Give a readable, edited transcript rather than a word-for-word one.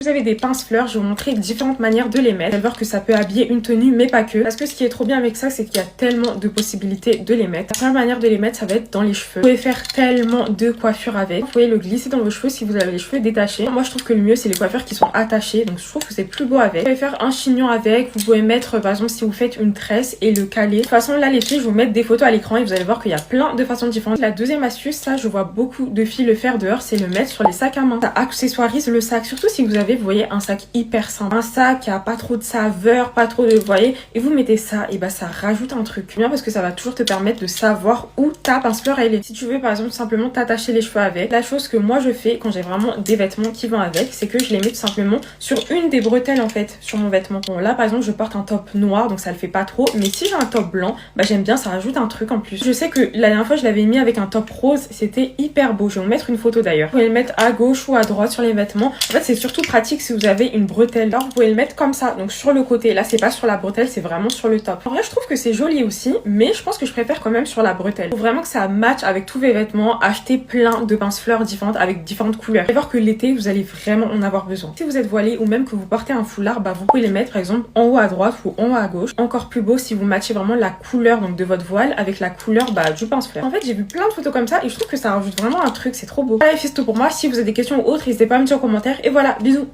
Vous avez des pince-fleurs, je vais vous montrer différentes manières de les mettre. Vous allez voir que ça peut habiller une tenue mais pas que. Parce que ce qui est trop bien avec ça, c'est qu'il y a tellement de possibilités de les mettre. La première manière de les mettre, ça va être dans les cheveux. Vous pouvez faire tellement de coiffures avec. Vous pouvez le glisser dans vos cheveux si vous avez les cheveux détachés. Moi je trouve que le mieux c'est les coiffures qui sont attachées, donc je trouve que c'est plus beau avec. Vous pouvez faire un chignon avec, vous pouvez mettre par exemple si vous faites une tresse et le caler. De toute façon là les filles, je vais vous mettre des photos à l'écran et vous allez voir qu'il y a plein de façons différentes. La deuxième astuce, ça je vois beaucoup de filles le faire dehors, c'est le mettre sur les sacs à main. Ça accessoirise le sac, surtout si vous avez, vous voyez, un sac hyper simple, un sac qui a pas trop de saveur, pas trop de, vous voyez, et vous mettez ça, et bah ça rajoute un truc bien parce que ça va toujours te permettre de savoir où ta pince-fleur elle est. Si tu veux par exemple simplement t'attacher les cheveux avec, la chose que moi je fais quand j'ai vraiment des vêtements qui vont avec, c'est que je les mets tout simplement sur une des bretelles en fait, sur mon vêtement. Bon là par exemple je porte un top noir donc ça le fait pas trop, mais si j'ai un top blanc, bah j'aime bien, ça rajoute un truc en plus. Je sais que la dernière fois je l'avais mis avec un top rose, c'était hyper beau, je vais vous mettre une photo d'ailleurs. Vous pouvez le mettre à gauche ou à droite sur les vêtements. En fait c'est surtout pratique si vous avez une bretelle. Alors vous pouvez le mettre comme ça, donc sur le côté. Là c'est pas sur la bretelle, c'est vraiment sur le top. En vrai je trouve que c'est joli aussi, mais je pense que je préfère quand même sur la bretelle. Faut vraiment que ça match avec tous vos vêtements. Achetez plein de pince-fleurs différentes avec différentes couleurs. Vous allez voir que l'été vous allez vraiment en avoir besoin. Si vous êtes voilé ou même que vous portez un foulard, bah vous pouvez les mettre par exemple en haut à droite ou en haut à gauche. Encore plus beau si vous matchez vraiment la couleur donc de votre voile avec la couleur du pince-fleur. En fait j'ai vu plein de photos comme ça et je trouve que ça rajoute vraiment un truc, c'est trop beau. Allez c'est tout pour moi. Si vous avez des questions ou autres, n'hésitez pas à me dire en commentaire et voilà, bisous.